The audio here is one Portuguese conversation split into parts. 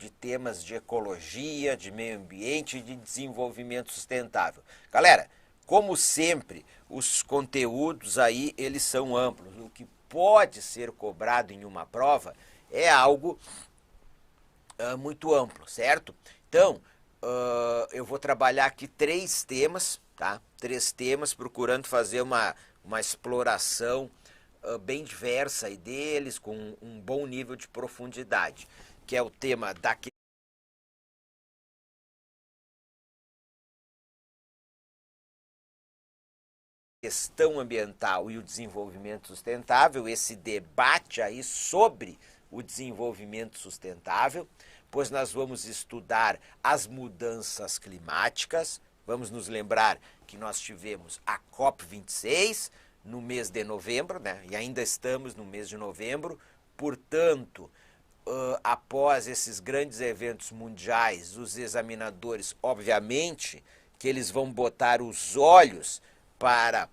de temas de ecologia, de meio ambiente e de desenvolvimento sustentável. Galera, como sempre, os conteúdos aí, eles são amplos. O que pode ser cobrado em uma prova é algo muito amplo, certo? Então, eu vou trabalhar aqui 3 temas, tá? 3 temas, procurando fazer uma exploração bem diversa aí deles, com um bom nível de profundidade, que é o tema da questão ambiental e o desenvolvimento sustentável, esse debate aí sobre o desenvolvimento sustentável, pois nós vamos estudar as mudanças climáticas. Vamos nos lembrar que nós tivemos a COP26 no mês de novembro, né? E ainda estamos no mês de novembro, portanto, após esses grandes eventos mundiais, os examinadores, obviamente, que eles vão botar os olhos para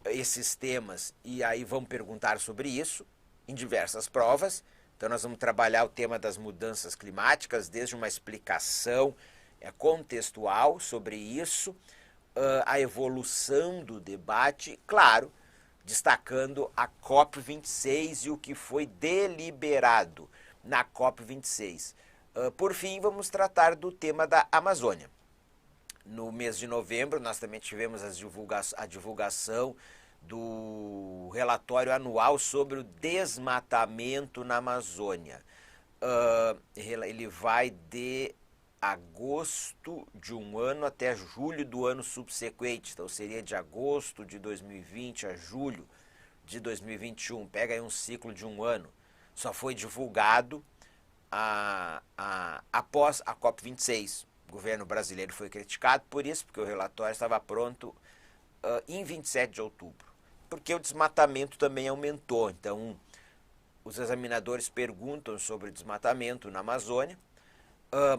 esses temas e aí vão perguntar sobre isso em diversas provas. Então nós vamos trabalhar o tema das mudanças climáticas, desde uma explicação contextual sobre isso, a evolução do debate, claro, destacando a COP26 e o que foi deliberado na COP26. Por fim, vamos tratar do tema da Amazônia. No mês de novembro, nós também tivemos a divulgação do relatório anual sobre o desmatamento na Amazônia. Ele vai de agosto de um ano até julho do ano subsequente. Então, seria de agosto de 2020 a julho de 2021. Pega aí um ciclo de um ano. Só foi divulgado após a COP26. O governo brasileiro foi criticado por isso, porque o relatório estava pronto em 27 de outubro. Porque o desmatamento também aumentou. Então, os examinadores perguntam sobre o desmatamento na Amazônia,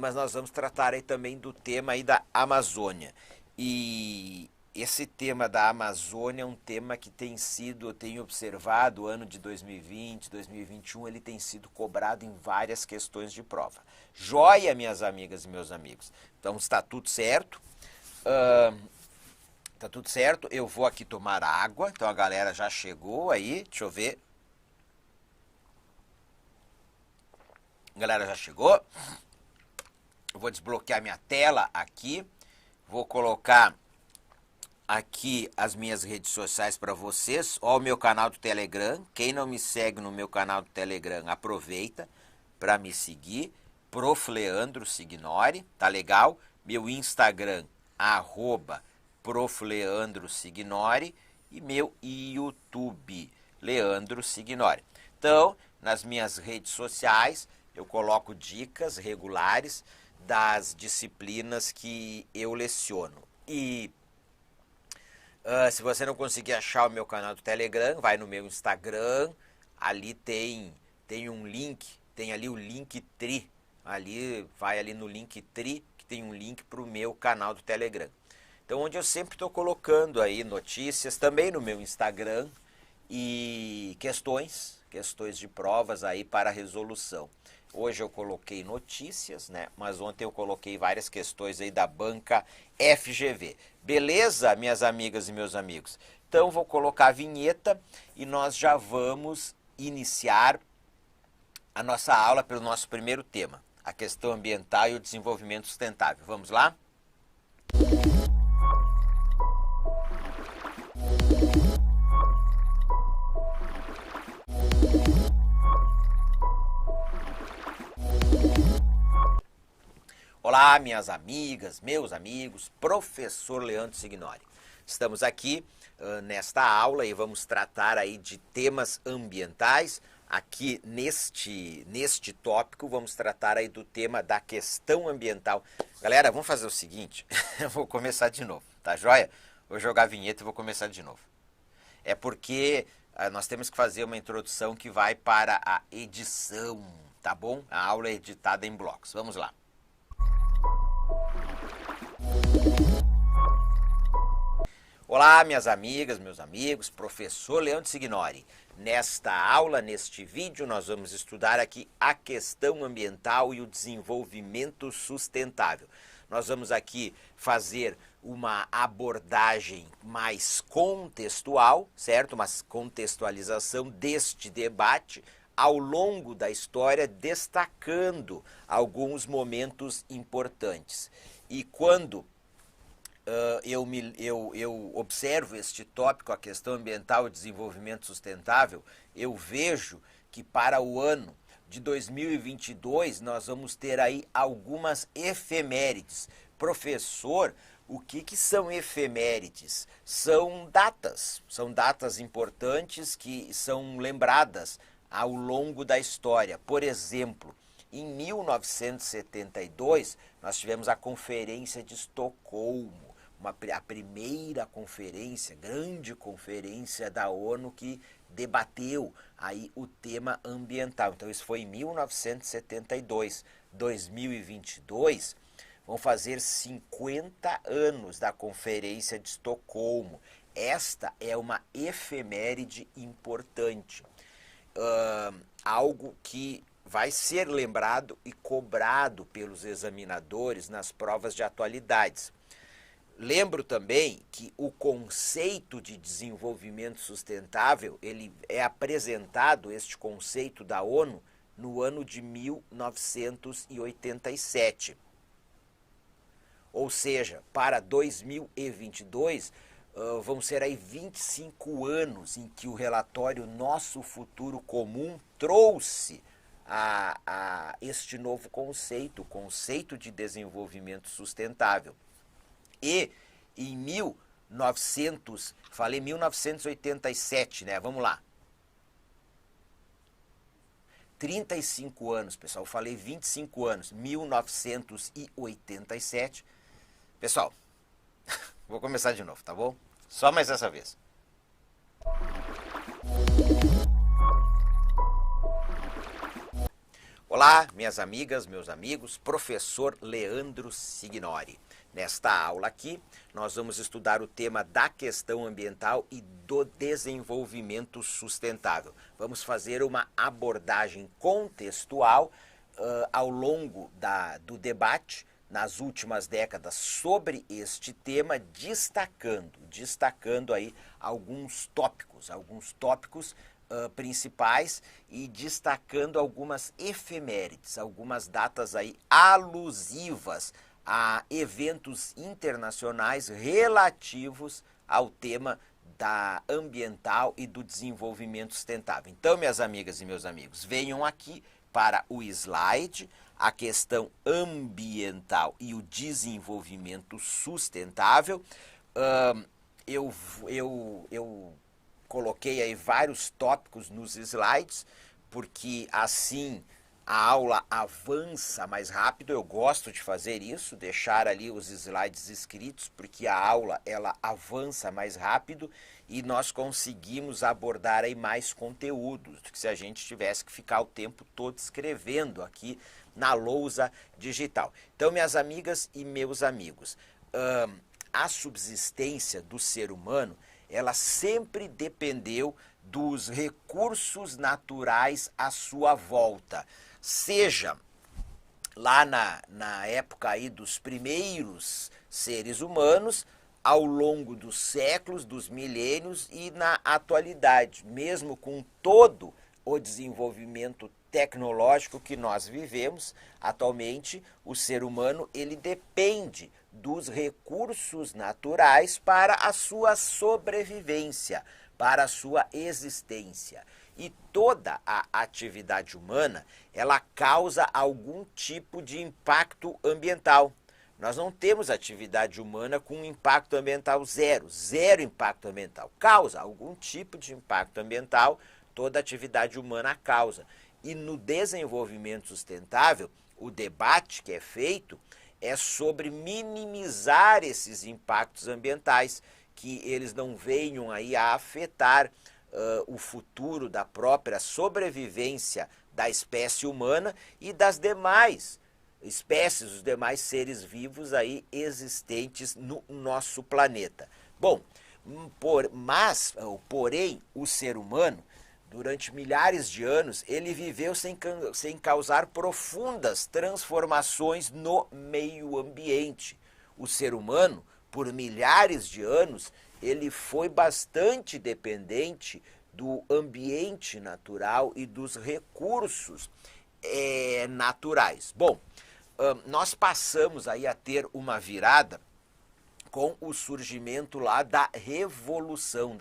mas nós vamos tratar aí também do tema aí da Amazônia. E esse tema da Amazônia é um tema que eu tenho observado, o ano de 2020, 2021, ele tem sido cobrado em várias questões de prova. Joia, minhas amigas e meus amigos. Então, está tudo certo. Tá tudo certo. Eu vou aqui tomar água. Então, a galera já chegou aí. Deixa eu ver. A galera já chegou. Eu vou desbloquear minha tela aqui. Vou colocar aqui as minhas redes sociais para vocês. Ó, o meu canal do Telegram. Quem não me segue no meu canal do Telegram, aproveita para me seguir. Prof. Leandro Signori, tá legal? Meu Instagram, @Prof. Leandro Signori, e meu YouTube, Leandro Signori. Então, nas minhas redes sociais, eu coloco dicas regulares das disciplinas que eu leciono. E se você não conseguir achar o meu canal do Telegram, vai no meu Instagram, ali tem um link, tem ali o Linktree, vai ali no Linktree, que tem um link para o meu canal do Telegram. Então, onde eu sempre estou colocando aí notícias, também no meu Instagram, e questões de provas aí para resolução. Hoje eu coloquei notícias, né? Mas ontem eu coloquei várias questões aí da banca FGV. Beleza, minhas amigas e meus amigos? Então, vou colocar a vinheta e nós já vamos iniciar a nossa aula pelo nosso primeiro tema, a questão ambiental e o desenvolvimento sustentável. Vamos lá? Olá, minhas amigas, meus amigos, professor Leandro Signori. Estamos aqui nesta aula e vamos tratar aí de temas ambientais. Aqui neste tópico vamos tratar aí do tema da questão ambiental. Galera, vamos fazer o seguinte, eu vou começar de novo, tá joia? Vou jogar a vinheta e vou começar de novo. É porque nós temos que fazer uma introdução que vai para a edição, tá bom? A aula é editada em blocos. Vamos lá. Olá, minhas amigas, meus amigos, professor Leandro Signori. Nesta aula, neste vídeo, nós vamos estudar aqui a questão ambiental e o desenvolvimento sustentável. Nós vamos aqui fazer uma abordagem mais contextual, certo? Uma contextualização deste debate ao longo da história, destacando alguns momentos importantes. E quando eu observo este tópico, a questão ambiental e desenvolvimento sustentável, eu vejo que para o ano de 2022 nós vamos ter aí algumas efemérides. Professor, o que são efemérides? São datas importantes que são lembradas ao longo da história. Por exemplo, em 1972 nós tivemos a Conferência de Estocolmo, a primeira conferência, grande conferência da ONU que debateu aí o tema ambiental. Então isso foi em 1972. 2022 vão fazer 50 anos da Conferência de Estocolmo. Esta é uma efeméride importante, algo que vai ser lembrado e cobrado pelos examinadores nas provas de atualidades. Lembro também que o conceito de desenvolvimento sustentável, ele é apresentado, este conceito da ONU, no ano de 1987. Ou seja, para 2022, vão ser aí 25 anos em que o relatório Nosso Futuro Comum trouxe a este novo conceito, o conceito de desenvolvimento sustentável. E em 1987, né? Vamos lá. 35 anos, pessoal. Eu falei 25 anos. 1987. Pessoal, vou começar de novo, tá bom? Só mais essa vez. Olá, minhas amigas, meus amigos, professor Leandro Signori. Nesta aula aqui, nós vamos estudar o tema da questão ambiental e do desenvolvimento sustentável. Vamos fazer uma abordagem contextual ao longo do debate nas últimas décadas sobre este tema, destacando aí alguns tópicos principais e destacando algumas efemérides, algumas datas aí alusivas a eventos internacionais relativos ao tema da ambiental e do desenvolvimento sustentável. Então, minhas amigas e meus amigos, venham aqui para o slide, a questão ambiental e o desenvolvimento sustentável. Eu coloquei aí vários tópicos nos slides, porque assim a aula avança mais rápido. Eu gosto de fazer isso, deixar ali os slides escritos, porque a aula ela avança mais rápido e nós conseguimos abordar aí mais conteúdos do que se a gente tivesse que ficar o tempo todo escrevendo aqui na lousa digital. Então, minhas amigas e meus amigos, a subsistência do ser humano, ela sempre dependeu dos recursos naturais à sua volta. Seja lá na época aí dos primeiros seres humanos, ao longo dos séculos, dos milênios e na atualidade, mesmo com todo o desenvolvimento tecnológico que nós vivemos, atualmente o ser humano ele depende dos recursos naturais para a sua sobrevivência, para a sua existência. E toda a atividade humana, ela causa algum tipo de impacto ambiental. Nós não temos atividade humana com impacto ambiental zero impacto ambiental. Causa algum tipo de impacto ambiental, toda atividade humana causa. E no desenvolvimento sustentável, o debate que é feito é sobre minimizar esses impactos ambientais, que eles não venham aí a afetar o futuro da própria sobrevivência da espécie humana e das demais espécies, os demais seres vivos aí existentes no nosso planeta. Bom, Porém, o ser humano, durante milhares de anos, ele viveu sem causar profundas transformações no meio ambiente. O ser humano, por milhares de anos, ele foi bastante dependente do ambiente natural e dos recursos naturais. Bom, nós passamos aí a ter uma virada com o surgimento lá da Revolução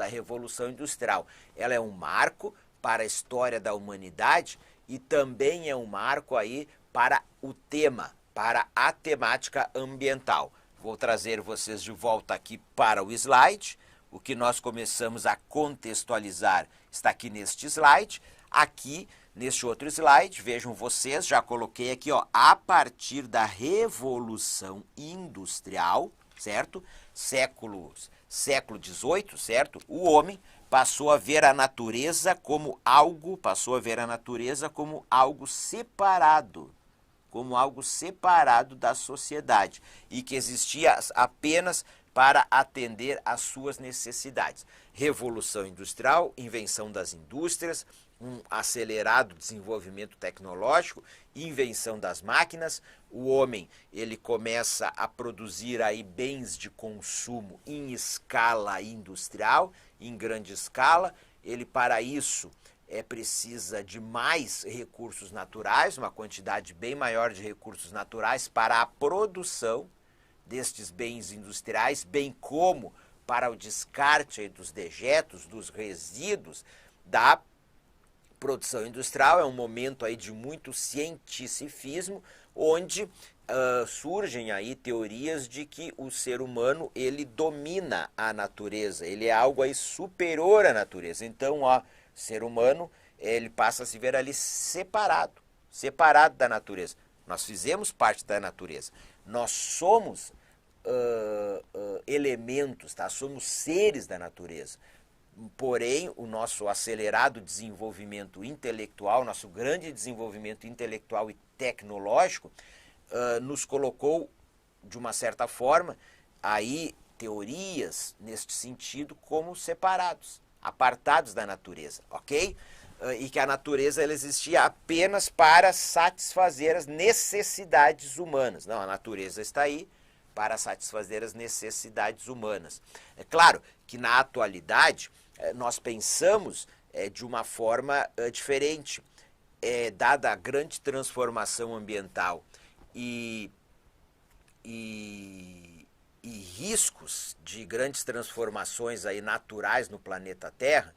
Industrial. Ela é um marco para a história da humanidade e também é um marco aí para o tema, para a temática ambiental. Vou trazer vocês de volta aqui para o slide. O que nós começamos a contextualizar está aqui neste slide. Aqui, neste outro slide, vejam vocês, já coloquei aqui, ó, a partir da Revolução Industrial, certo? Século XVIII, certo? O homem passou a ver a natureza como algo separado da sociedade e que existia apenas para atender às suas necessidades. Revolução Industrial, invenção das indústrias, um acelerado desenvolvimento tecnológico, invenção das máquinas, o homem ele começa a produzir aí bens de consumo em escala industrial, em grande escala, ele para isso precisa de mais recursos naturais, uma quantidade bem maior de recursos naturais para a produção destes bens industriais, bem como para o descarte dos dejetos, dos resíduos da produção industrial. É um momento aí de muito cientificismo, onde surgem aí teorias de que o ser humano ele domina a natureza, ele é algo aí superior à natureza. Então, o ser humano ele passa a se ver ali separado da natureza. Nós fizemos parte da natureza. Nós somos elementos, tá? Somos seres da natureza. Porém, o nosso acelerado desenvolvimento intelectual, nosso grande desenvolvimento intelectual e tecnológico, nos colocou, de uma certa forma, aí teorias neste sentido como separados, apartados da natureza, ok? E que a natureza ela existia apenas para satisfazer as necessidades humanas. Não, a natureza está aí para satisfazer as necessidades humanas. É claro que na atualidade nós pensamos de uma forma diferente, dada a grande transformação ambiental e riscos de grandes transformações aí naturais no planeta Terra.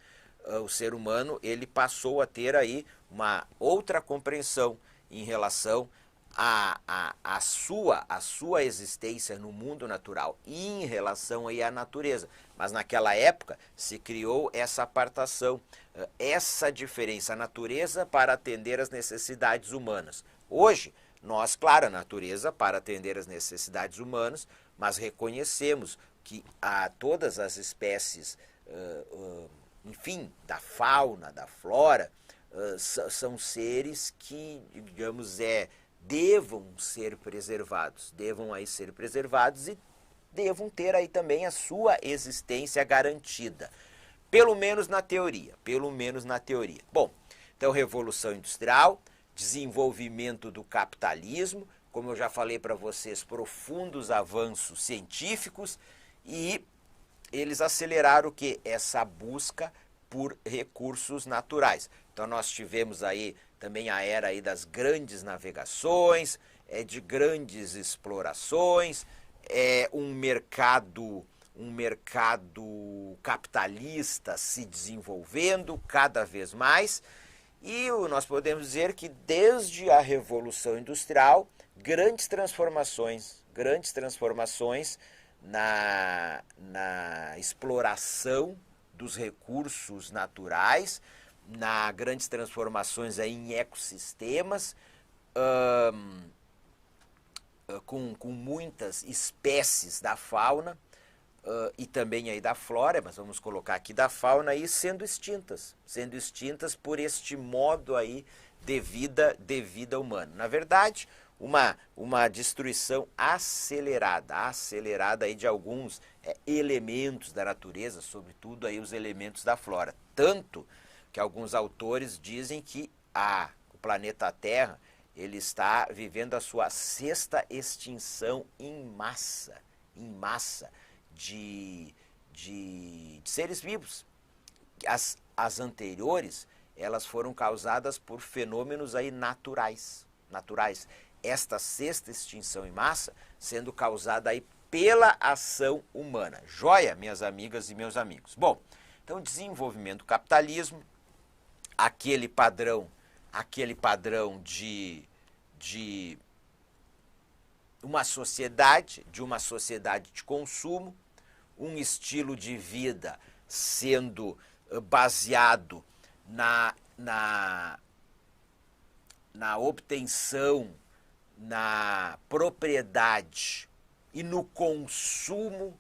O ser humano ele passou a ter aí uma outra compreensão em relação à sua existência no mundo natural e em relação aí à natureza. Mas naquela época se criou essa apartação, essa diferença, a natureza para atender às necessidades humanas. Hoje, nós, claro, a natureza para atender às necessidades humanas, mas reconhecemos que todas as espécies, enfim, da fauna, da flora, são seres que, digamos, devam ser preservados e devam ter aí também a sua existência garantida, pelo menos na teoria. Bom, então Revolução Industrial, desenvolvimento do capitalismo, como eu já falei para vocês, profundos avanços científicos, e eles aceleraram o quê? Essa busca por recursos naturais. Então nós tivemos aí também a era aí das grandes navegações, de grandes explorações, um mercado capitalista se desenvolvendo cada vez mais, e nós podemos dizer que desde a Revolução Industrial, grandes transformações na exploração dos recursos naturais, grandes transformações aí em ecossistemas, com muitas espécies da fauna e também aí da flora, mas vamos colocar aqui da fauna aí sendo extintas por este modo aí de vida humana. Na verdade, uma destruição acelerada aí de alguns elementos da natureza, sobretudo aí os elementos da flora. Tanto que alguns autores dizem que o planeta Terra ele está vivendo a sua sexta extinção em massa de seres vivos. As anteriores, elas foram causadas por fenômenos aí naturais. Esta sexta extinção em massa sendo causada aí pela ação humana. Joia, minhas amigas e meus amigos. Bom, então desenvolvimento do capitalismo, aquele padrão de uma sociedade de consumo, um estilo de vida sendo baseado na obtenção, na propriedade e no consumo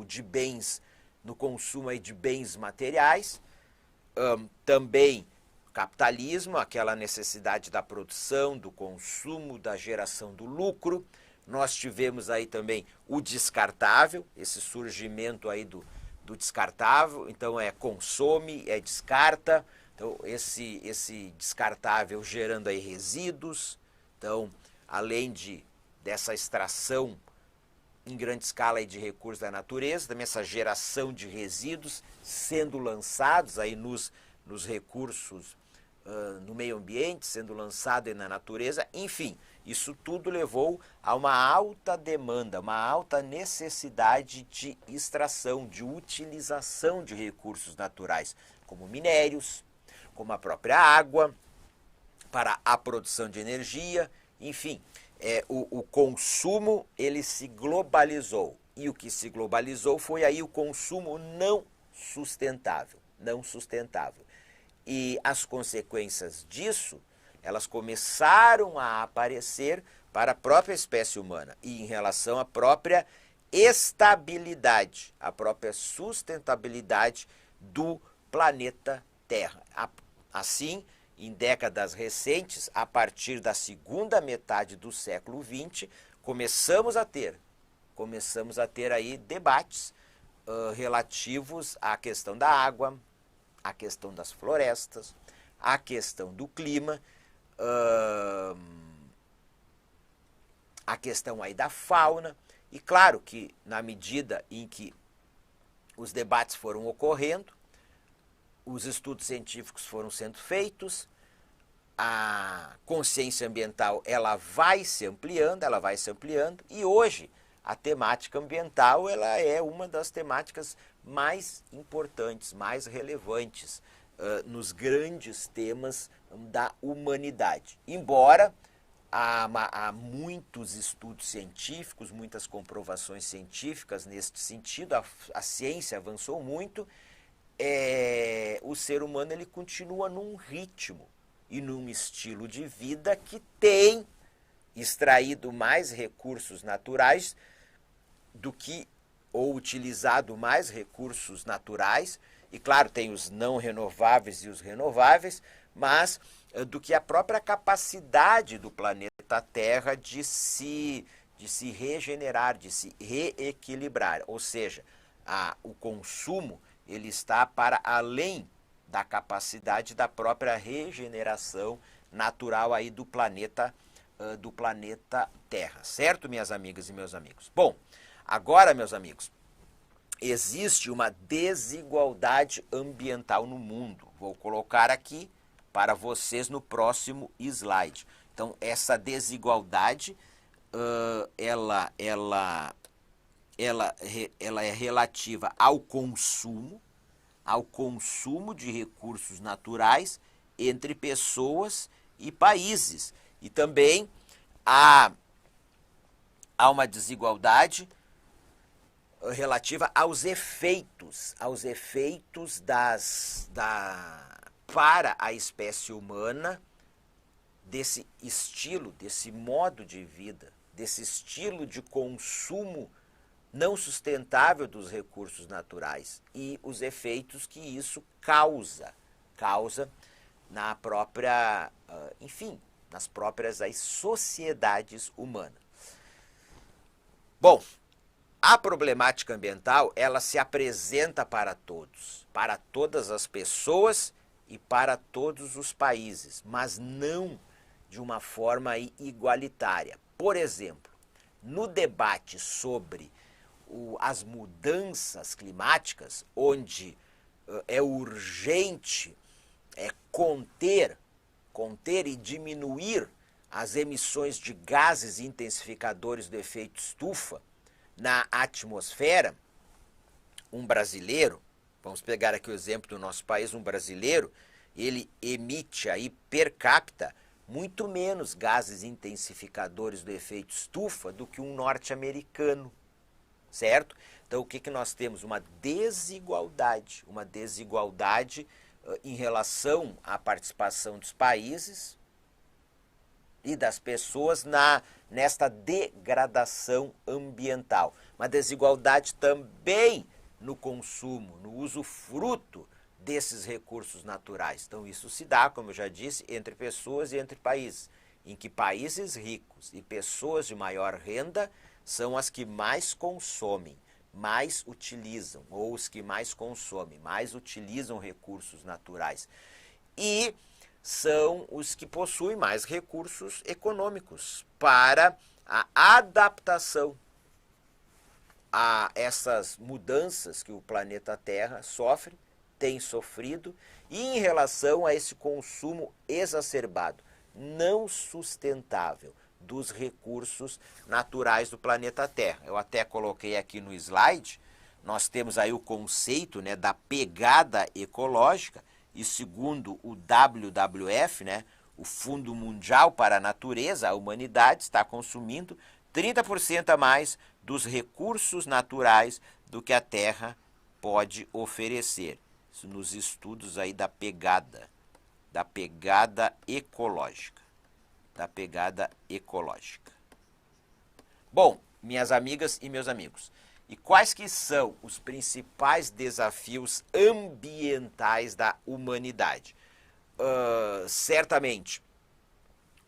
de bens, no consumo aí de bens materiais. Também capitalismo, aquela necessidade da produção, do consumo, da geração do lucro. Nós tivemos aí também o descartável, esse surgimento aí do descartável, então consome, descarta, então esse descartável gerando aí resíduos. Então, além dessa extração em grande escala aí de recursos da natureza, também essa geração de resíduos sendo lançados aí nos recursos, no meio ambiente, sendo lançado aí na natureza. Enfim, isso tudo levou a uma alta demanda, uma alta necessidade de extração, de utilização de recursos naturais, como minérios, como a própria água, para a produção de energia. Enfim, o consumo ele se globalizou, e o que se globalizou foi aí o consumo não sustentável. E as consequências disso, elas começaram a aparecer para a própria espécie humana e em relação à própria estabilidade, à própria sustentabilidade do planeta Terra. Assim, em décadas recentes, a partir da segunda metade do século XX, começamos a ter aí debates relativos à questão da água, à questão das florestas, à questão do clima, a questão aí da fauna. E claro que na medida em que os debates foram ocorrendo, os estudos científicos foram sendo feitos, a consciência ambiental ela vai se ampliando, e hoje a temática ambiental ela é uma das temáticas mais importantes, mais relevantes nos grandes temas da humanidade. Embora há muitos estudos científicos, muitas comprovações científicas neste sentido, a ciência avançou muito, o ser humano ele continua num ritmo e num estilo de vida que tem extraído mais recursos naturais ou utilizado mais recursos naturais, e claro, tem os não renováveis e os renováveis, mas do que a própria capacidade do planeta Terra de se regenerar, de se reequilibrar. Ou seja, o consumo ele está para além da capacidade da própria regeneração natural aí do planeta Terra. Certo, minhas amigas e meus amigos? Bom, agora, meus amigos, existe uma desigualdade ambiental no mundo. Vou colocar aqui para vocês no próximo slide. Então, essa desigualdade, ela é relativa ao consumo de recursos naturais entre pessoas e países. E também há uma desigualdade relativa aos efeitos para a espécie humana desse estilo, desse modo de vida, desse estilo de consumo não sustentável dos recursos naturais e os efeitos que isso causa na própria, nas próprias aí, sociedades humanas. Bom, a problemática ambiental, ela se apresenta para todos, para todas as pessoas e para todos os países, mas não de uma forma igualitária. Por exemplo, no debate sobre as mudanças climáticas, onde é urgente conter e diminuir as emissões de gases intensificadores do efeito estufa na atmosfera, um brasileiro, vamos pegar aqui o exemplo do nosso país, um brasileiro, ele emite aí per capita muito menos gases intensificadores do efeito estufa do que um norte-americano, certo? Então o que nós temos? Uma desigualdade em relação à participação dos países e das pessoas nesta degradação ambiental. Uma desigualdade também no consumo, no usufruto desses recursos naturais. Então isso se dá, como eu já disse, entre pessoas e entre países, em que países ricos e pessoas de maior renda são as que mais consomem, mais utilizam, ou os que mais consomem, mais utilizam recursos naturais. E são os que possuem mais recursos econômicos para a adaptação a essas mudanças que o planeta Terra sofre, tem sofrido, e em relação a esse consumo exacerbado, não sustentável dos recursos naturais do planeta Terra. Eu até coloquei aqui no slide, nós temos aí o conceito, né, da pegada ecológica, e segundo o WWF, né, o Fundo Mundial para a Natureza, a humanidade está consumindo 30% a mais dos recursos naturais do que a Terra pode oferecer. Isso nos estudos aí da pegada ecológica. Bom, minhas amigas e meus amigos, e quais que são os principais desafios ambientais da humanidade? Certamente,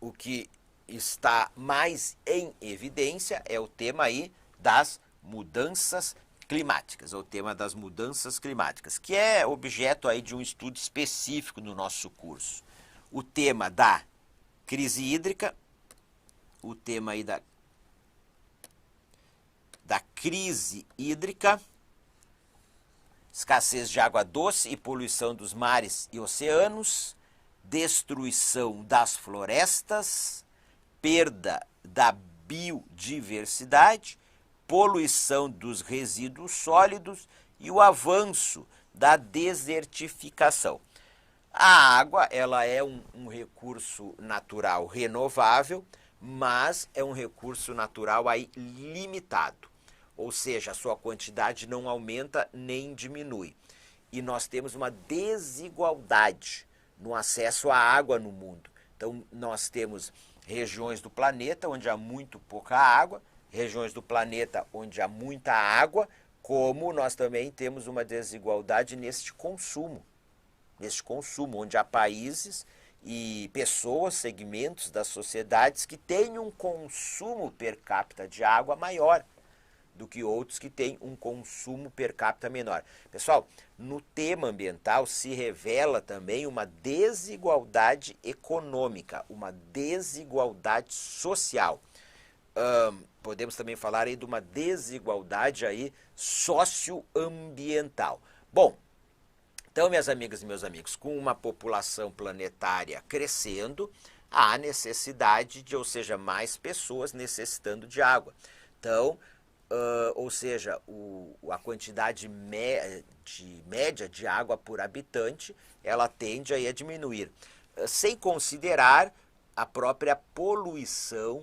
o que está mais em evidência é o tema aí das mudanças climáticas, o tema das mudanças climáticas, que é objeto aí de um estudo específico no nosso curso. O tema da crise hídrica, o tema aí da crise hídrica, escassez de água doce e poluição dos mares e oceanos, destruição das florestas, perda da biodiversidade, poluição dos resíduos sólidos e o avanço da desertificação. A água, ela é um recurso natural renovável, mas é um recurso natural aí limitado. Ou seja, a sua quantidade não aumenta nem diminui. E nós temos uma desigualdade no acesso à água no mundo. Então, nós temos regiões do planeta onde há muito pouca água, regiões do planeta onde há muita água, como nós também temos uma desigualdade neste consumo, onde há países e pessoas, segmentos das sociedades que têm um consumo per capita de água maior do que outros que têm um consumo per capita menor. Pessoal, no tema ambiental se revela também uma desigualdade econômica, uma desigualdade social. Podemos também falar aí de uma desigualdade aí socioambiental. Bom, então, minhas amigas e meus amigos, com uma população planetária crescendo, há necessidade de, ou seja, mais pessoas necessitando de água. Então, ou seja, a quantidade média de água por habitante, ela tende aí a diminuir, sem considerar a própria poluição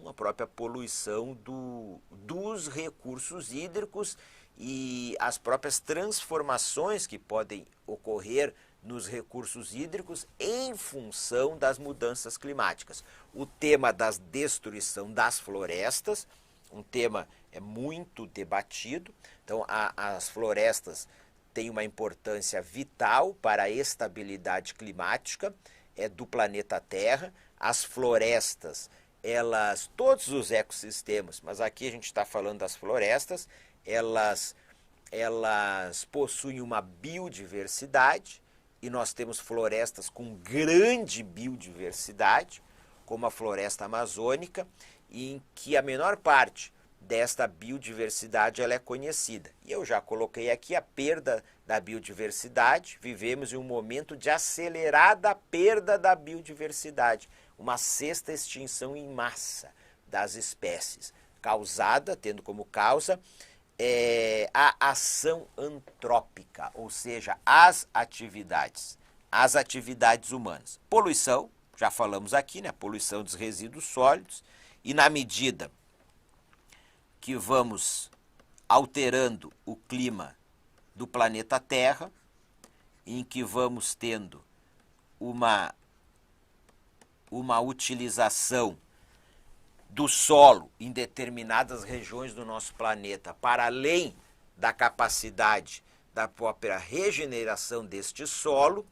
dos recursos hídricos e as próprias transformações que podem ocorrer nos recursos hídricos em função das mudanças climáticas. O tema da destruição das florestas, um tema muito debatido. Então, as florestas têm uma importância vital para a estabilidade climática é do planeta Terra, as florestas, elas, todos os ecossistemas, mas aqui a gente está falando das florestas, elas possuem uma biodiversidade, e nós temos florestas com grande biodiversidade, como a floresta amazônica, em que a menor parte desta biodiversidade ela é conhecida. E eu já coloquei aqui a perda da biodiversidade, vivemos em um momento de acelerada perda da biodiversidade, uma sexta extinção em massa das espécies, causada, tendo como causa, a ação antrópica, ou seja, as atividades humanas. Poluição, já falamos aqui, né? Poluição dos resíduos sólidos, e na medida que vamos alterando o clima do planeta Terra, em que vamos tendo uma utilização do solo em determinadas regiões do nosso planeta, para além da capacidade da própria regeneração deste solo,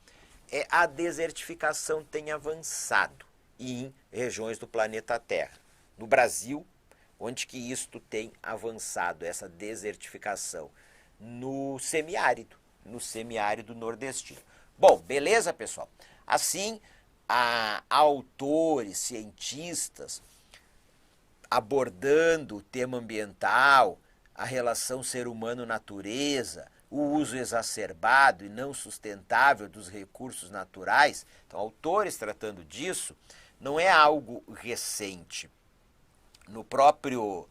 a desertificação tem avançado em regiões do planeta Terra. No Brasil, onde que isto tem avançado, essa desertificação? No semiárido nordestino. Bom, beleza, pessoal? Assim, autores, cientistas, abordando o tema ambiental, a relação ser humano-natureza, o uso exacerbado e não sustentável dos recursos naturais. Então, autores tratando disso, não é algo recente. No próprio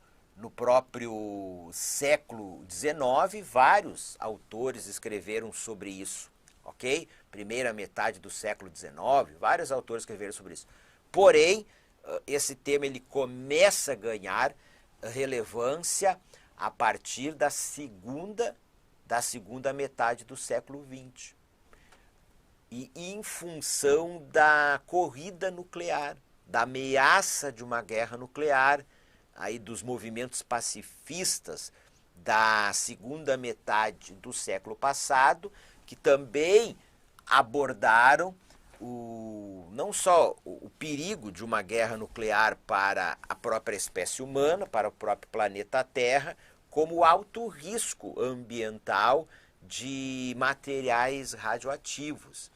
século XIX, vários autores escreveram sobre isso, ok? Primeira metade do século XIX, vários autores escreveram sobre isso. Porém, esse tema ele começa a ganhar relevância a partir da segunda metade do século XX. E em função da corrida nuclear, da ameaça de uma guerra nuclear, aí dos movimentos pacifistas da segunda metade do século passado, que também abordaram não só o perigo de uma guerra nuclear para a própria espécie humana, para o próprio planeta Terra, como o alto risco ambiental de materiais radioativos.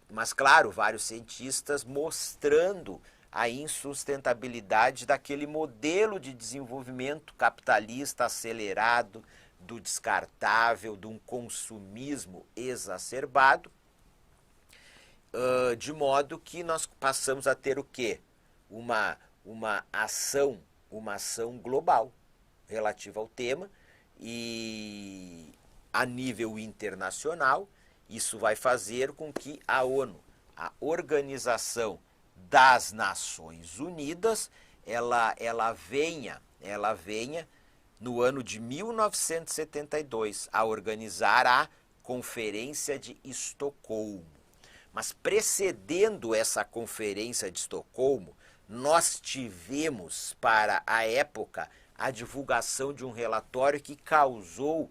Mas, claro, vários cientistas mostrando a insustentabilidade daquele modelo de desenvolvimento capitalista acelerado, do descartável, de um consumismo exacerbado, de modo que nós passamos a ter o quê? Uma ação global relativa ao tema, e a nível internacional isso vai fazer com que a ONU, a Organização das Nações Unidas, ela venha no ano de 1972 a organizar a Conferência de Estocolmo. Mas precedendo essa Conferência de Estocolmo, nós tivemos para a época a divulgação de um relatório que causou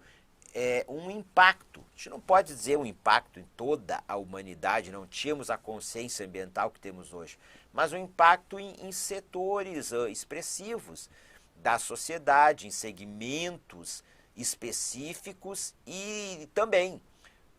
um impacto. A gente não pode dizer um impacto em toda a humanidade, não tínhamos a consciência ambiental que temos hoje, mas um impacto em setores expressivos da sociedade, em segmentos específicos, e também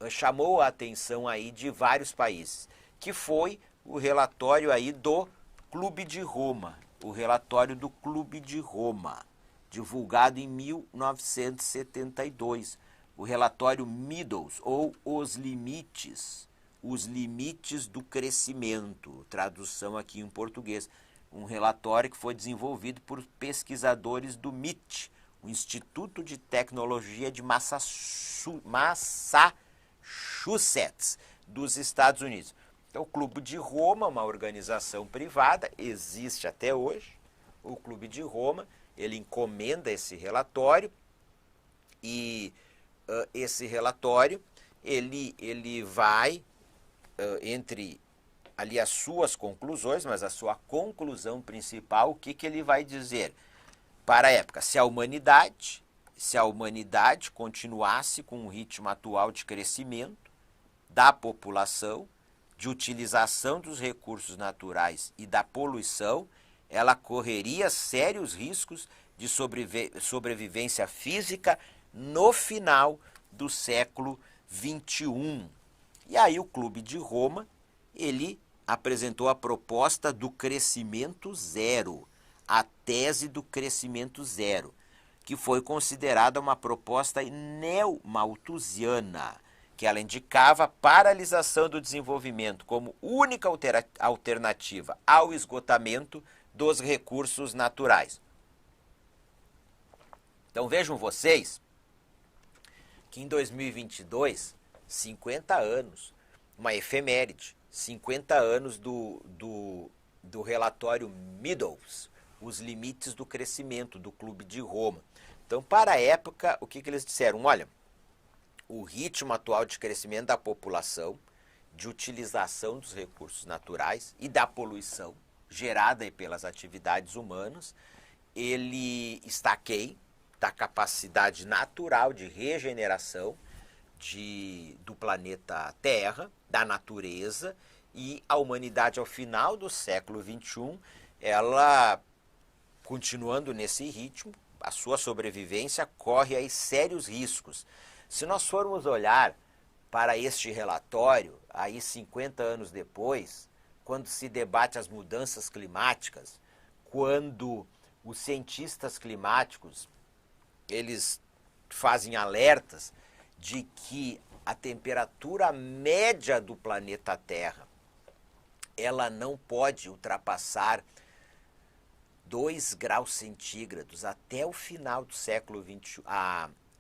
chamou a atenção aí de vários países, que foi o relatório aí do Clube de Roma, o relatório do Clube de Roma, divulgado em 1972, o relatório Meadows, ou Os Limites do Crescimento, tradução aqui em português, um relatório que foi desenvolvido por pesquisadores do MIT, o Instituto de Tecnologia de Massachusetts, dos Estados Unidos. Então, o Clube de Roma, uma organização privada, existe até hoje. O Clube de Roma, ele encomenda esse relatório, e esse relatório, ele vai, entre ali as suas conclusões, mas a sua conclusão principal, o que ele vai dizer? Para a época, se a humanidade continuasse com o ritmo atual de crescimento da população, de utilização dos recursos naturais e da poluição, ela correria sérios riscos de sobrevivência física no final do século XXI. E aí o Clube de Roma, ele apresentou a proposta do crescimento zero, a tese do crescimento zero, que foi considerada uma proposta neomalthusiana, que ela indicava a paralisação do desenvolvimento como única alternativa ao esgotamento dos recursos naturais. Então vejam vocês que em 2022, 50 anos, uma efeméride, 50 anos do relatório Meadows, os limites do crescimento do Clube de Roma. Então, para a época, o que eles disseram? Olha, o ritmo atual de crescimento da população, de utilização dos recursos naturais e da poluição gerada pelas atividades humanas, ele estaqueia da capacidade natural de regeneração do planeta Terra, da natureza, e a humanidade ao final do século XXI, ela, continuando nesse ritmo, a sua sobrevivência corre aí sérios riscos. Se nós formos olhar para este relatório, aí 50 anos depois, quando se debate as mudanças climáticas, quando os cientistas climáticos, eles fazem alertas de que a temperatura média do planeta Terra, ela não pode ultrapassar 2 graus centígrados até o final do século XXI,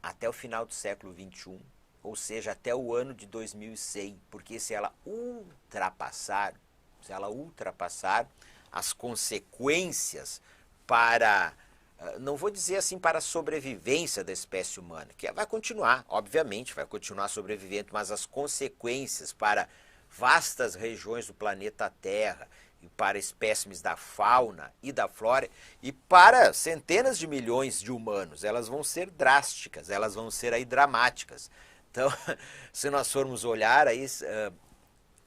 até o final do século XXI, ou seja, até o ano de 2100, porque se ela ultrapassar as consequências para, não vou dizer assim para a sobrevivência da espécie humana, que vai continuar, obviamente, vai continuar sobrevivendo, mas as consequências para vastas regiões do planeta Terra, e para espécimes da fauna e da flora, e para centenas de milhões de humanos, elas vão ser drásticas, elas vão ser aí dramáticas. Então, se nós formos olhar aí,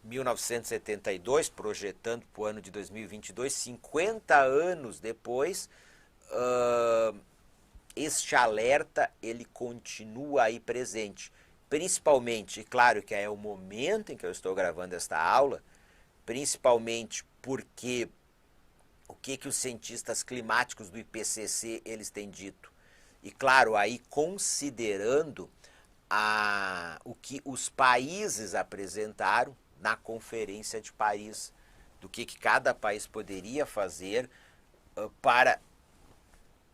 1972, projetando para o ano de 2022, 50 anos depois, este alerta, ele continua aí presente. Principalmente, claro que é o momento em que eu estou gravando esta aula, principalmente porque o que os cientistas climáticos do IPCC eles têm dito. E claro, aí considerando o que os países apresentaram na Conferência de Paris, do que cada país poderia fazer para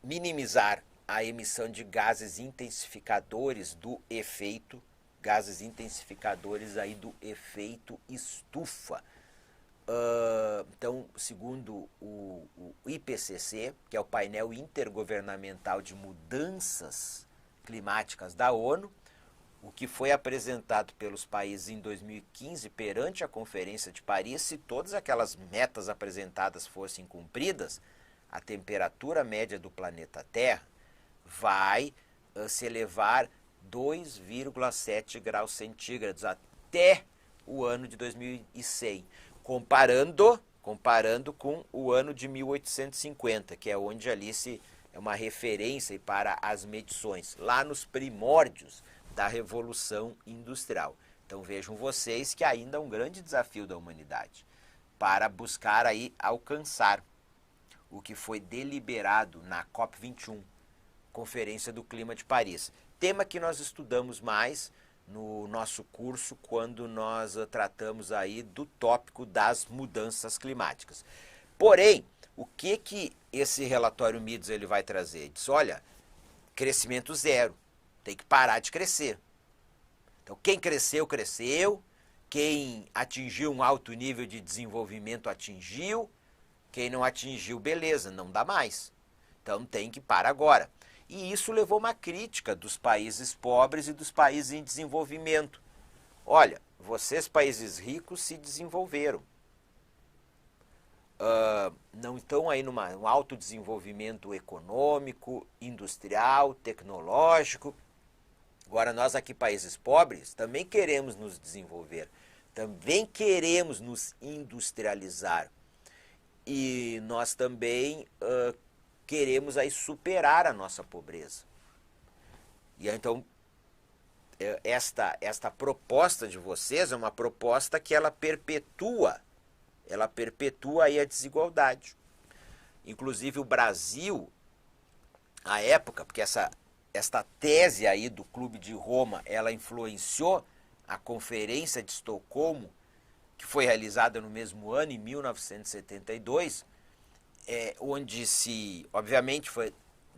minimizar a emissão de gases intensificadores do efeito, estufa. Então, segundo o IPCC, que é o painel intergovernamental de mudanças climáticas da ONU, o que foi apresentado pelos países em 2015 perante a Conferência de Paris, se todas aquelas metas apresentadas fossem cumpridas, a temperatura média do planeta Terra vai se elevar 2,7 graus centígrados até o ano de 2100, comparando com o ano de 1850, que é onde ali é uma referência para as medições, lá nos primórdios da Revolução Industrial. Então vejam vocês que ainda é um grande desafio da humanidade para buscar aí alcançar o que foi deliberado na COP21, Conferência do Clima de Paris. Tema que nós estudamos mais no nosso curso quando nós tratamos aí do tópico das mudanças climáticas. Porém, o que esse relatório Meadows ele vai trazer? Ele diz, olha, crescimento zero, tem que parar de crescer. Então, quem cresceu, cresceu, quem atingiu um alto nível de desenvolvimento, atingiu, quem não atingiu, beleza, não dá mais. Então, tem que parar agora. E isso levou uma crítica dos países pobres e dos países em desenvolvimento. Olha, vocês, países ricos, se desenvolveram. Não estão aí num alto desenvolvimento econômico, industrial, tecnológico. Agora, nós aqui, países pobres, também queremos nos desenvolver. também queremos nos industrializar. E nós também queremos aí superar a nossa pobreza. E então, esta proposta de vocês é uma proposta que ela perpetua aí a desigualdade. Inclusive o Brasil, à época, porque esta tese aí do Clube de Roma, ela influenciou a Conferência de Estocolmo, que foi realizada no mesmo ano, em 1972, onde obviamente,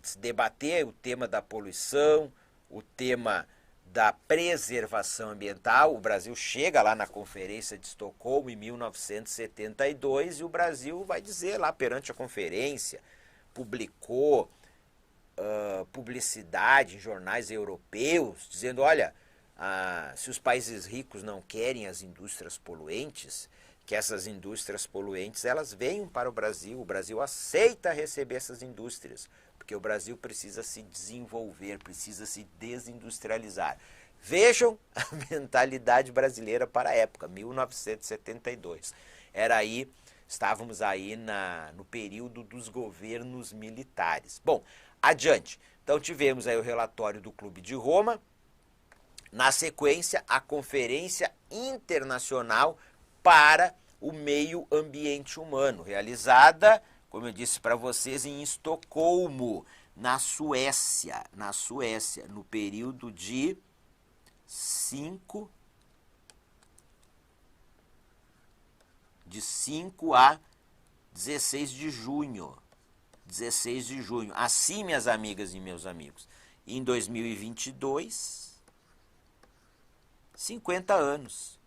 se debater o tema da poluição, o tema da preservação ambiental. O Brasil chega lá na Conferência de Estocolmo em 1972 e o Brasil vai dizer lá perante a conferência, publicou publicidade em jornais europeus, dizendo, olha, se os países ricos não querem as indústrias poluentes, que essas indústrias poluentes elas venham para o Brasil aceita receber essas indústrias, porque o Brasil precisa se desenvolver, precisa se desindustrializar. Vejam a mentalidade brasileira para a época, 1972. Estávamos aí no período dos governos militares. Bom, adiante. Então tivemos aí o relatório do Clube de Roma, na sequência a Conferência Internacional para o Meio Ambiente Humano, realizada, como eu disse para vocês, em Estocolmo, na Suécia, no período de 5 a 16 de junho. 16 de junho. Assim, minhas amigas e meus amigos, em 2022, 50 anos.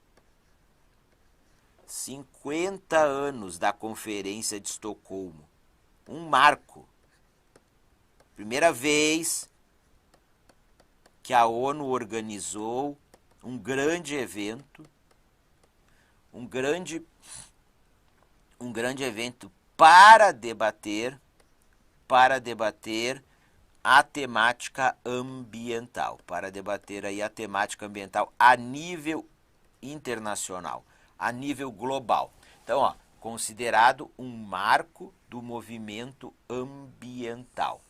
50 anos da Conferência de Estocolmo. Um marco. Primeira vez que a ONU organizou um grande evento, um grande evento para debater a temática ambiental, a nível internacional, a nível global. Então, considerado um marco do movimento ambiental.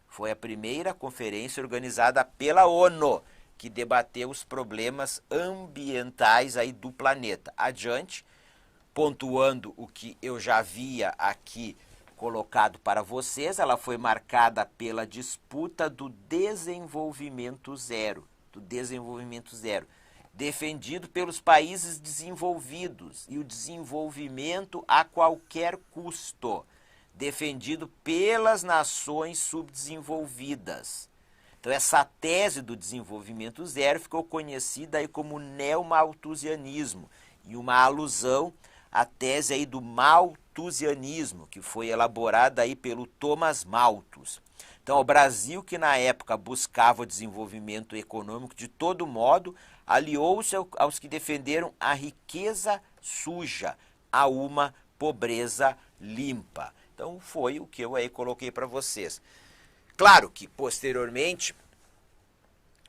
Foi a primeira conferência organizada pela ONU que debateu os problemas ambientais aí do planeta. Adiante, pontuando o que eu já havia aqui colocado para vocês, ela foi marcada pela disputa do desenvolvimento zero, defendido pelos países desenvolvidos e o desenvolvimento a qualquer custo, defendido pelas nações subdesenvolvidas. Então essa tese do desenvolvimento zero ficou conhecida aí como neomalthusianismo, e uma alusão à tese aí do malthusianismo, que foi elaborada aí pelo Thomas Malthus. Então o Brasil, que na época buscava o desenvolvimento econômico de todo modo, aliou-se aos que defenderam a riqueza suja, a uma pobreza limpa. Então foi o que eu aí coloquei para vocês. Claro que posteriormente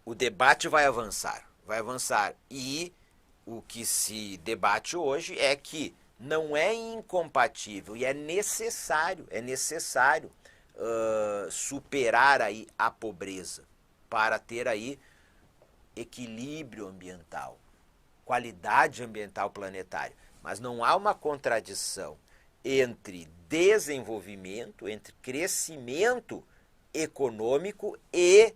o debate vai avançar, e o que se debate hoje é que não é incompatível e é necessário superar aí a pobreza para ter aí equilíbrio ambiental, qualidade ambiental planetária. Mas não há uma contradição entre desenvolvimento, entre crescimento econômico e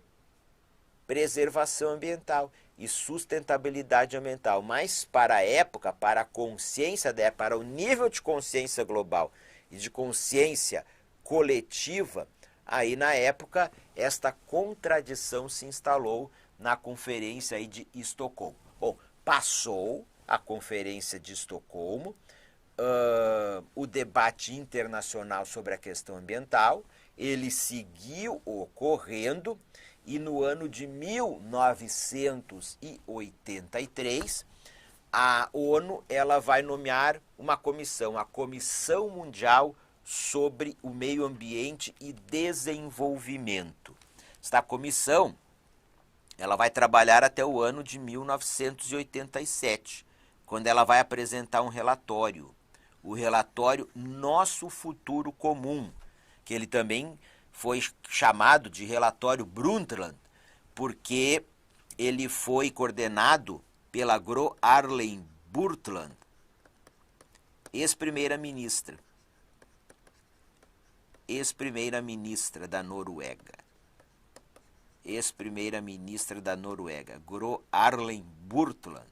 preservação ambiental e sustentabilidade ambiental. Mas para a época, para a consciência, para o nível de consciência global e de consciência coletiva, aí na época esta contradição se instalou na Conferência aí de Estocolmo. Bom, passou a Conferência de Estocolmo, o debate internacional sobre a questão ambiental, ele seguiu ocorrendo, e no ano de 1983, a ONU ela vai nomear uma comissão, a Comissão Mundial sobre o Meio Ambiente e Desenvolvimento. Esta comissão ela vai trabalhar até o ano de 1987, quando ela vai apresentar um relatório, o relatório Nosso Futuro Comum, que ele também foi chamado de relatório Brundtland, porque ele foi coordenado pela Gro Harlem Brundtland, ex-primeira-ministra da Noruega. Ex-primeira-ministra da Noruega, Gro Harlem Brundtland.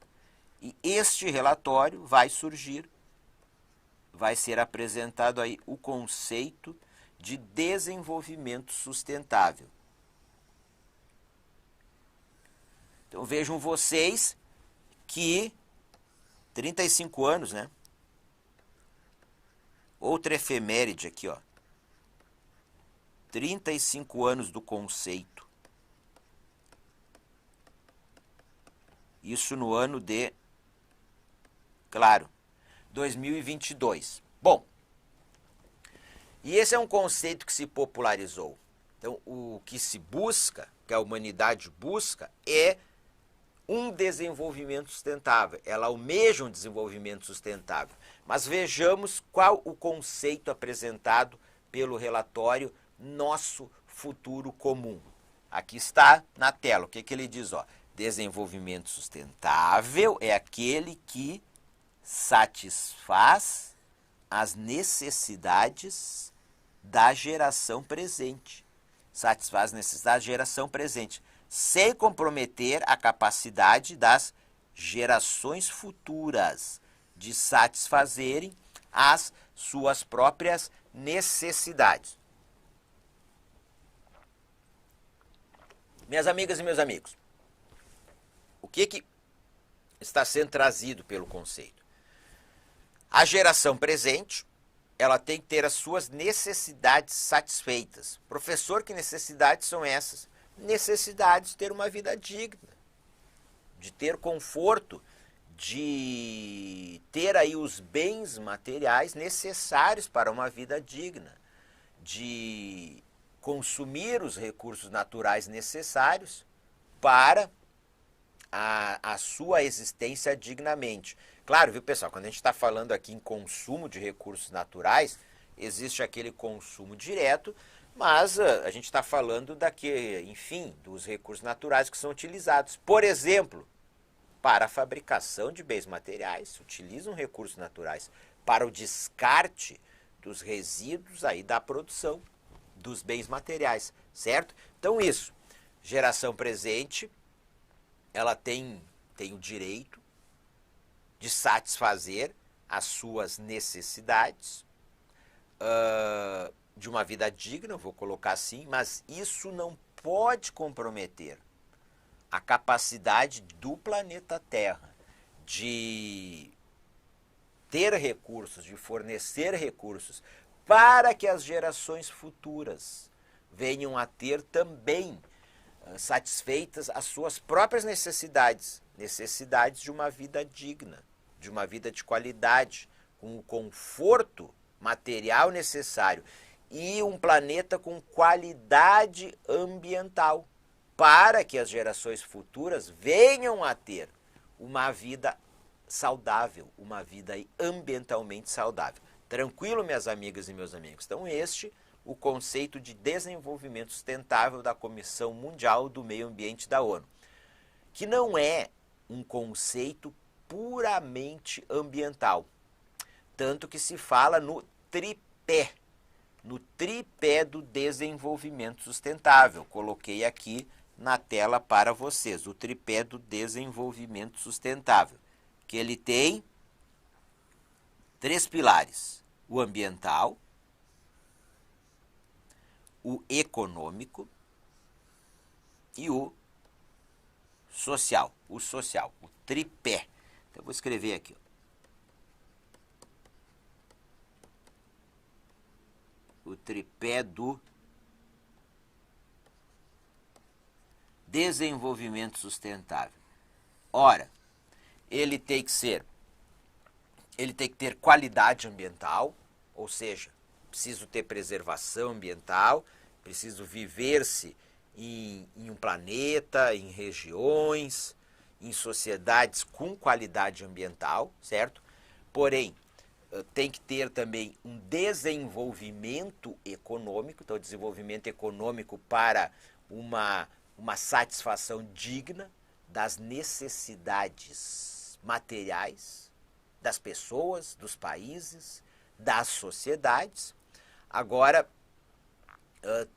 E este relatório vai ser apresentado aí o conceito de desenvolvimento sustentável. Então vejam vocês que 35 anos, né? Outra efeméride aqui, ó. 35 anos do conceito. Isso no ano de, claro, 2022. Bom, e esse é um conceito que se popularizou. Então, o que se busca, que a humanidade busca, é um desenvolvimento sustentável. Ela almeja um desenvolvimento sustentável. Mas vejamos qual o conceito apresentado pelo relatório Nosso Futuro Comum. Aqui está na tela. O que ele diz? Ó, desenvolvimento sustentável é aquele que satisfaz as necessidades da geração presente. Satisfaz as necessidades da geração presente, sem comprometer a capacidade das gerações futuras de satisfazerem as suas próprias necessidades. Minhas amigas e meus amigos, o que está sendo trazido pelo conceito? A geração presente, ela tem que ter as suas necessidades satisfeitas. Professor, que necessidades são essas? Necessidades de ter uma vida digna, de ter conforto, de ter aí os bens materiais necessários para uma vida digna, de consumir os recursos naturais necessários para a sua existência dignamente. Claro, viu, pessoal, quando a gente está falando aqui em consumo de recursos naturais, existe aquele consumo direto, mas a gente está falando dos recursos naturais que são utilizados. Por exemplo, para a fabricação de bens materiais, se utilizam recursos naturais para o descarte dos resíduos aí da produção dos bens materiais, certo? Então isso, geração presente, ela tem o direito de satisfazer as suas necessidades de uma vida digna, vou colocar assim, mas isso não pode comprometer a capacidade do planeta Terra de ter recursos, de fornecer recursos para que as gerações futuras venham a ter também satisfeitas as suas próprias necessidades de uma vida digna, de uma vida de qualidade, com o conforto material necessário e um planeta com qualidade ambiental, para que as gerações futuras venham a ter uma vida saudável, uma vida ambientalmente saudável. Tranquilo, minhas amigas e meus amigos? Então o conceito de desenvolvimento sustentável da Comissão Mundial do Meio Ambiente da ONU, que não é um conceito puramente ambiental, tanto que se fala no tripé do desenvolvimento sustentável. Coloquei aqui na tela para vocês, o tripé do desenvolvimento sustentável, que ele tem 3 pilares: o ambiental, o econômico e o social. O tripé. Então eu vou escrever aqui, ó. O tripé do desenvolvimento sustentável. Ora, ele tem que ter qualidade ambiental, ou seja, preciso ter preservação ambiental, preciso viver-se em um planeta, em regiões, em sociedades com qualidade ambiental, certo? Porém, tem que ter também um desenvolvimento econômico, então desenvolvimento econômico para uma satisfação digna das necessidades materiais das pessoas, dos países, das sociedades. Agora,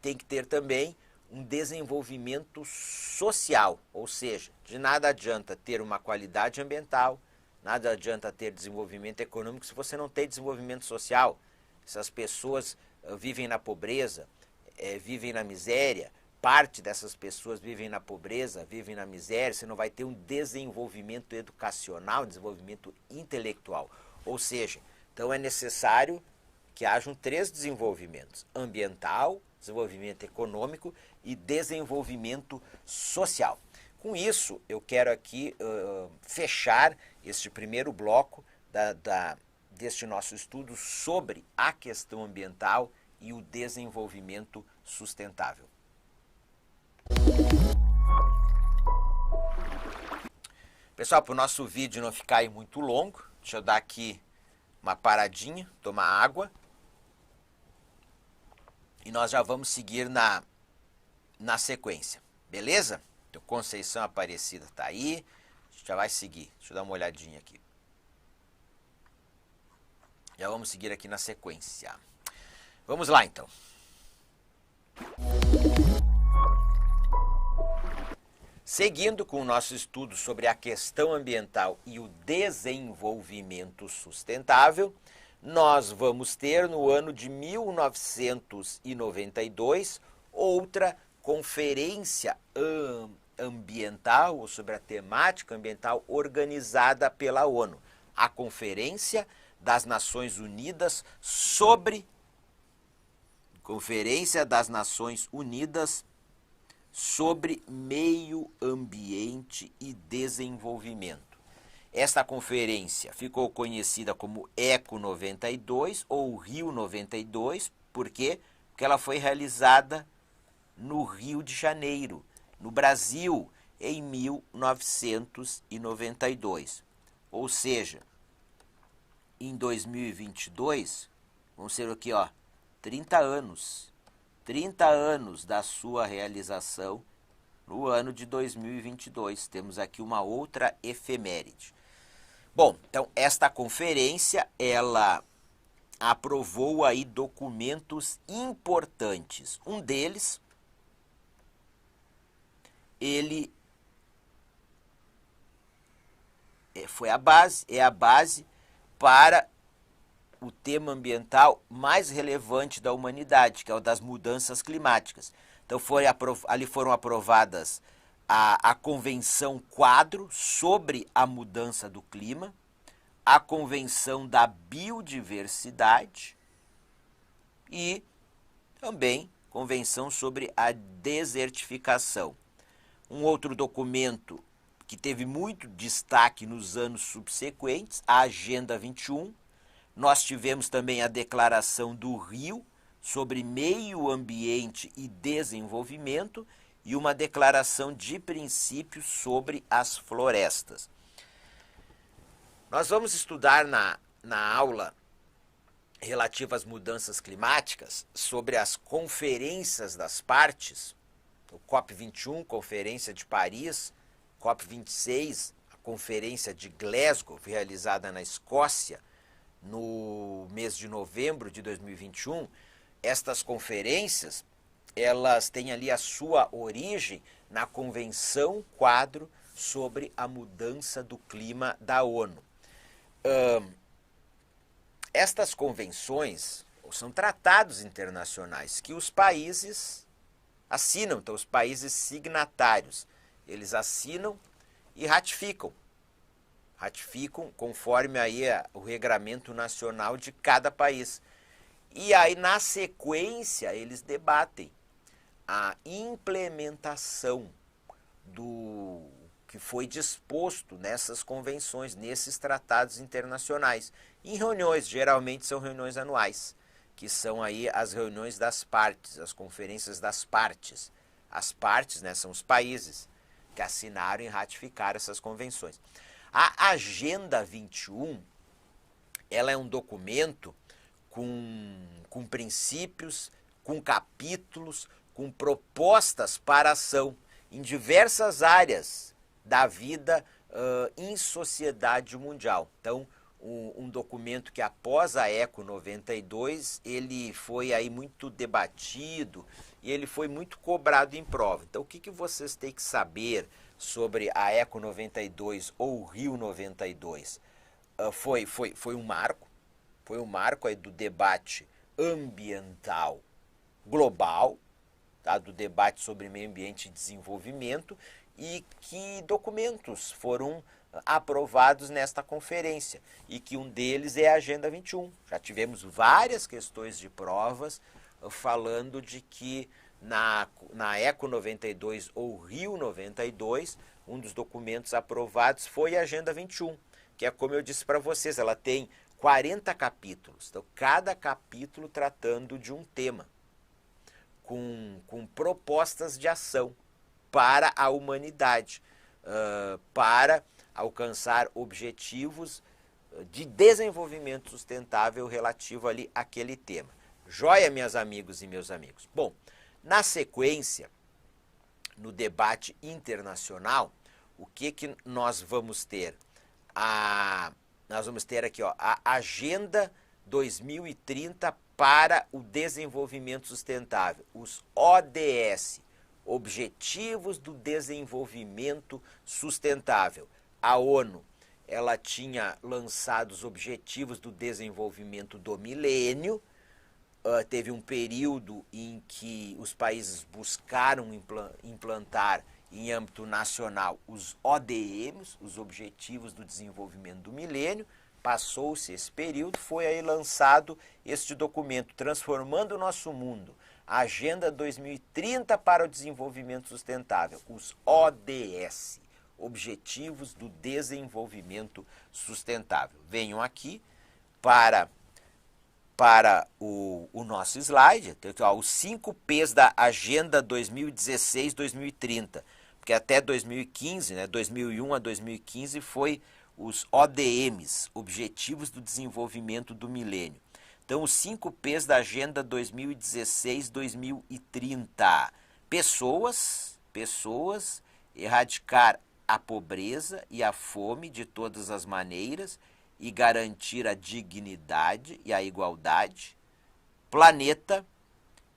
tem que ter também um desenvolvimento social, ou seja, de nada adianta ter uma qualidade ambiental, nada adianta ter desenvolvimento econômico se você não tem desenvolvimento social. Se as pessoas vivem na pobreza, vivem na miséria, parte dessas pessoas vivem na pobreza, vivem na miséria, você não vai ter um desenvolvimento educacional, um desenvolvimento intelectual. Ou seja, então é necessário que hajam 3 desenvolvimentos: ambiental, desenvolvimento econômico e desenvolvimento social. Com isso, eu quero aqui fechar este primeiro bloco deste nosso estudo sobre a questão ambiental e o desenvolvimento sustentável. Pessoal, para o nosso vídeo não ficar aí muito longo, deixa eu dar aqui uma paradinha, tomar água. E nós já vamos seguir na sequência, beleza? Então, Conceição Aparecida está aí, a gente já vai seguir. Deixa eu dar uma olhadinha aqui. Já vamos seguir aqui na sequência. Vamos lá, então. Seguindo com o nosso estudo sobre a questão ambiental e o desenvolvimento sustentável, nós vamos ter no ano de 1992 outra conferência ambiental, ou sobre a temática ambiental, organizada pela ONU. A Conferência das Nações Unidas sobre Meio Ambiente e Desenvolvimento. Esta conferência ficou conhecida como ECO 92 ou Rio 92, por quê? Porque ela foi realizada no Rio de Janeiro, no Brasil, em 1992. Ou seja, em 2022, vão ser o quê? 30 anos. 30 anos da sua realização no ano de 2022. Temos aqui uma outra efeméride. Bom, então esta conferência, ela aprovou aí documentos importantes. Um deles, ele é a base para o tema ambiental mais relevante da humanidade, que é o das mudanças climáticas. Então ali foram aprovadas a Convenção Quadro sobre a Mudança do Clima, a Convenção da Biodiversidade e também Convenção sobre a Desertificação. Um outro documento que teve muito destaque nos anos subsequentes, a Agenda 21. Nós tivemos também a Declaração do Rio sobre Meio Ambiente e Desenvolvimento e uma declaração de princípios sobre as florestas. Nós vamos estudar na aula relativa às mudanças climáticas sobre as conferências das partes, o COP21, Conferência de Paris, COP26, a Conferência de Glasgow, realizada na Escócia no mês de novembro de 2021. Estas conferências, elas têm ali a sua origem na Convenção Quadro sobre a Mudança do Clima da ONU. Estas convenções são tratados internacionais que os países assinam, então os países signatários, eles assinam e ratificam. Ratificam conforme aí o regramento nacional de cada país. E aí, na sequência, eles debatem a implementação do que foi disposto nessas convenções, nesses tratados internacionais, em reuniões, geralmente são reuniões anuais, que são aí as reuniões das partes, as conferências das partes. As partes, né, são os países. que assinaram e ratificaram essas convenções. A Agenda 21, ela é um documento com princípios, com capítulos, com propostas para ação em diversas áreas da vida em sociedade mundial. Então, um documento que após a ECO 92, ele foi aí muito debatido e ele foi muito cobrado em prova. Então, o que vocês têm que saber sobre a ECO 92 ou Rio 92? Foi um marco aí do debate ambiental global, tá? Do debate sobre meio ambiente e desenvolvimento, e que documentos foram aprovados nesta conferência, e que um deles é a Agenda 21. Já tivemos várias questões de provas falando de que na ECO 92 ou Rio 92, um dos documentos aprovados foi a Agenda 21, que é, como eu disse para vocês, ela tem 40 capítulos. Então, cada capítulo tratando de um tema, com propostas de ação para a humanidade, para alcançar objetivos de desenvolvimento sustentável relativo ali àquele tema. Joia, meus amigos e meus amigos? Bom, na sequência, no debate internacional, o que nós vamos ter? Nós vamos ter aqui, ó, a Agenda 2030 para o Desenvolvimento Sustentável, os ODS, Objetivos do Desenvolvimento Sustentável. A ONU, ela tinha lançado os Objetivos do Desenvolvimento do Milênio. Teve um período em que os países buscaram implantar em âmbito nacional os ODMs, os Objetivos do Desenvolvimento do Milênio. Passou-se esse período, foi aí lançado este documento, Transformando o Nosso Mundo, a Agenda 2030 para o Desenvolvimento Sustentável, os ODS, Objetivos do Desenvolvimento Sustentável. Venham aqui para o nosso slide, os 5 P's da Agenda 2016-2030, porque até 2015, né, 2001 a 2015 foi os ODMs, Objetivos do Desenvolvimento do Milênio. Então, os 5 P's da Agenda 2016-2030. Pessoas, erradicar a pobreza e a fome de todas as maneiras e garantir a dignidade e a igualdade. Planeta,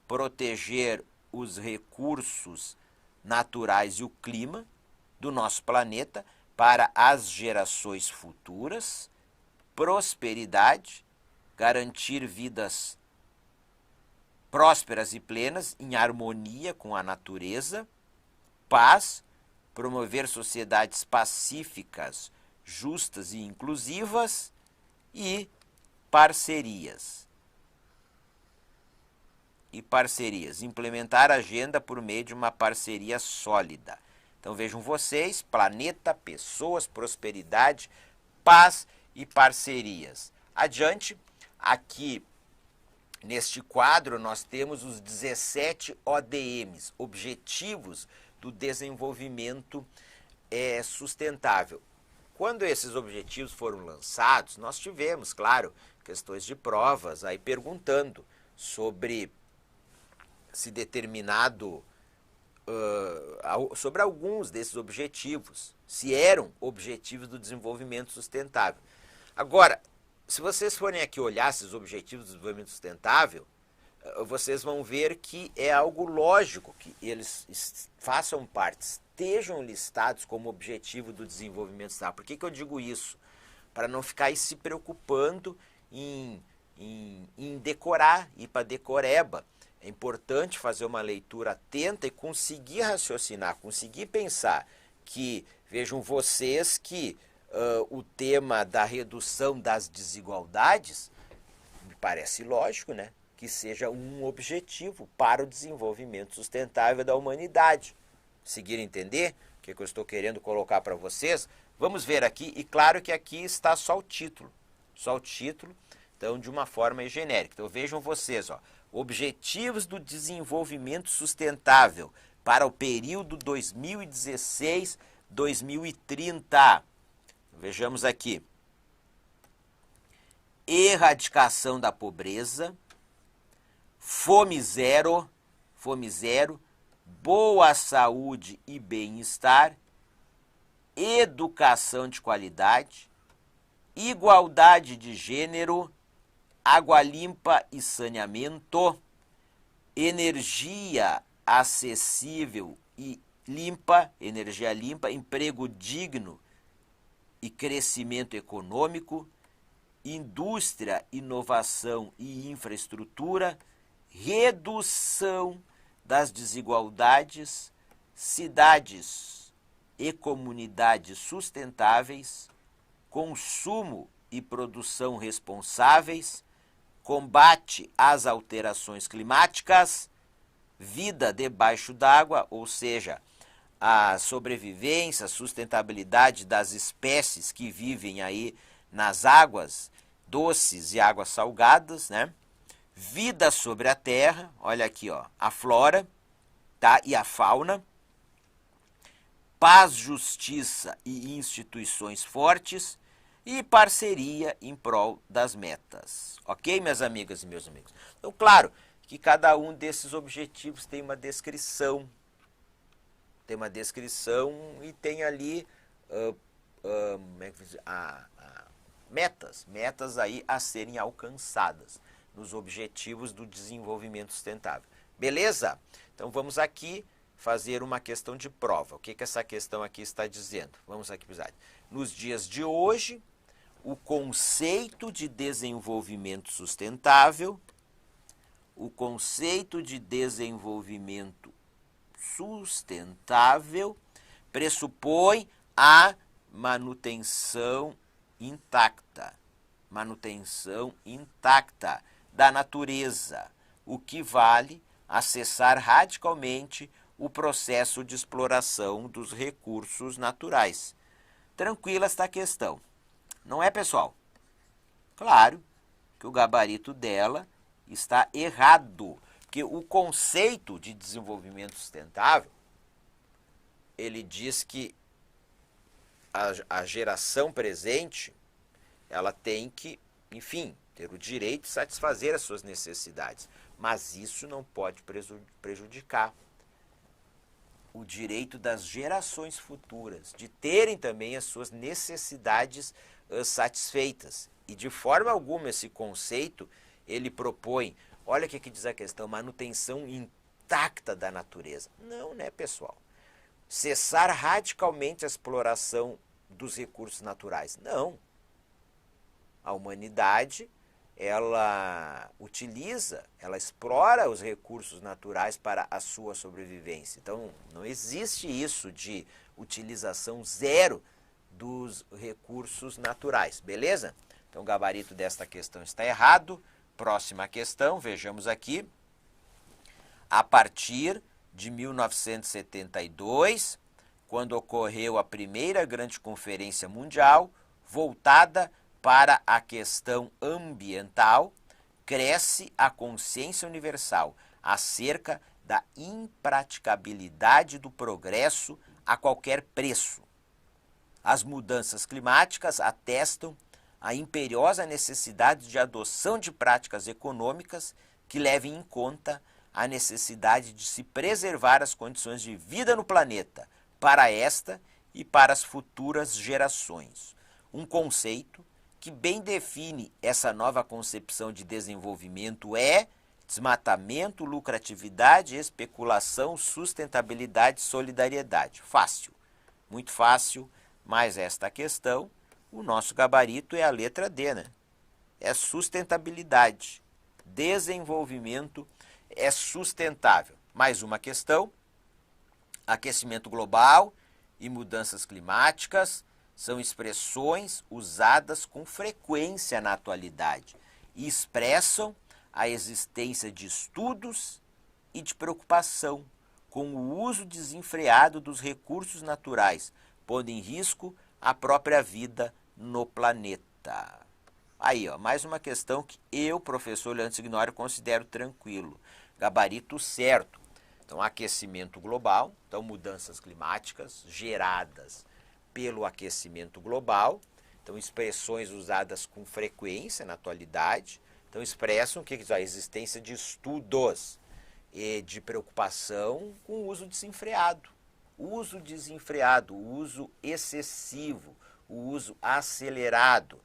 proteger os recursos naturais e o clima do nosso planeta para as gerações futuras. Prosperidade, garantir vidas prósperas e plenas em harmonia com a natureza. Paz, promover sociedades pacíficas, justas e inclusivas. E parcerias. Implementar a agenda por meio de uma parceria sólida. Então vejam vocês, planeta, pessoas, prosperidade, paz e parcerias. Adiante, aqui neste quadro nós temos os 17 ODMs, Objetivos do Desenvolvimento Sustentável. Quando esses objetivos foram lançados, nós tivemos, claro, questões de provas aí perguntando sobre se determinado sobre alguns desses objetivos, se eram objetivos do desenvolvimento sustentável. Agora, se vocês forem aqui olhar esses objetivos do desenvolvimento sustentável, vocês vão ver que é algo lógico que eles façam parte, estejam listados como objetivo do desenvolvimento sustentável. Por que eu digo isso? Para não ficar aí se preocupando em decorar, ir para decoreba. É importante fazer uma leitura atenta e conseguir raciocinar, conseguir pensar que, vejam vocês que o tema da redução das desigualdades, me parece lógico, né? Que seja um objetivo para o desenvolvimento sustentável da humanidade. Conseguiram entender o que eu estou querendo colocar para vocês? Vamos ver aqui, e claro que aqui está só o título, então de uma forma genérica. Então vejam vocês, ó, Objetivos do Desenvolvimento Sustentável para o período 2016-2030. Vejamos aqui. Erradicação da pobreza, fome zero, boa saúde e bem-estar, educação de qualidade, igualdade de gênero, água limpa e saneamento, energia acessível e limpa, energia limpa, emprego digno e crescimento econômico, indústria, inovação e infraestrutura, redução das desigualdades, cidades e comunidades sustentáveis, consumo e produção responsáveis, combate às alterações climáticas, vida debaixo d'água, ou seja, a sobrevivência, a sustentabilidade das espécies que vivem aí nas águas doces e águas salgadas, né? Vida sobre a terra, olha aqui, ó, a flora, tá? E a fauna, paz, justiça e instituições fortes e parceria em prol das metas. Ok, minhas amigas e meus amigos? Então, claro que cada um desses objetivos tem uma descrição. E tem ali metas aí a serem alcançadas nos objetivos do desenvolvimento sustentável. Beleza? Então vamos aqui fazer uma questão de prova. O que essa questão aqui está dizendo? Vamos aqui para nos dias de hoje, o conceito de desenvolvimento sustentável, pressupõe a manutenção intacta da natureza, o que vale a cessar radicalmente o processo de exploração dos recursos naturais. Tranquila esta questão, não é, pessoal? Claro que o gabarito dela está errado, porque o conceito de desenvolvimento sustentável, ele diz que a geração presente, ela tem que, enfim, ter o direito de satisfazer as suas necessidades, mas isso não pode prejudicar o direito das gerações futuras de terem também as suas necessidades satisfeitas. E de forma alguma esse conceito, ele propõe, olha o que diz a questão, manutenção intacta da natureza. Não, né, pessoal? Cessar radicalmente a exploração dos recursos naturais. Não. A humanidade, ela explora os recursos naturais para a sua sobrevivência. Então, não existe isso de utilização zero dos recursos naturais, beleza? Então, o gabarito desta questão está errado. Próxima questão, vejamos aqui. A partir de 1972, quando ocorreu a primeira grande conferência mundial voltada para a questão ambiental, cresce a consciência universal acerca da impraticabilidade do progresso a qualquer preço. As mudanças climáticas atestam a imperiosa necessidade de adoção de práticas econômicas que levem em conta a necessidade de se preservar as condições de vida no planeta para esta e para as futuras gerações. Um conceito que bem define essa nova concepção de desenvolvimento é desmatamento, lucratividade, especulação, sustentabilidade, solidariedade. Fácil, muito fácil, mas esta questão, o nosso gabarito é a letra D, né? É sustentabilidade. Desenvolvimento é sustentável. Mais uma questão, aquecimento global e mudanças climáticas são expressões usadas com frequência na atualidade e expressam a existência de estudos e de preocupação com o uso desenfreado dos recursos naturais, pondo em risco a própria vida no planeta. Aí, ó, mais uma questão que eu, professor Leandro Signori, considero tranquilo. Gabarito certo. Então, aquecimento global, então mudanças climáticas geradas pelo aquecimento global. Então, expressões usadas com frequência na atualidade. Então, expressam que a existência de estudos e de preocupação com o uso desenfreado. Uso desenfreado, uso excessivo, o uso acelerado,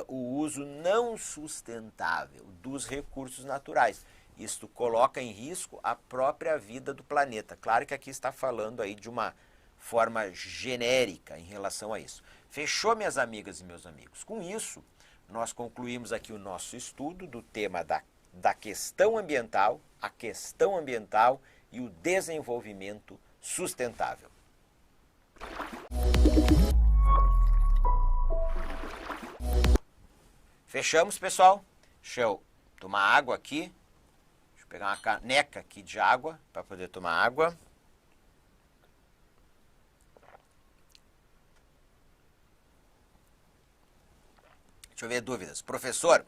o uso não sustentável dos recursos naturais. Isto coloca em risco a própria vida do planeta. Claro que aqui está falando aí de uma forma genérica em relação a isso. Fechou, minhas amigas e meus amigos? Com isso, nós concluímos aqui o nosso estudo do tema da questão ambiental, a questão ambiental e o desenvolvimento sustentável. Fechamos, pessoal? Deixa eu tomar água aqui. Deixa eu pegar uma caneca aqui de água para poder tomar água. Deixa eu ver dúvidas. Professor,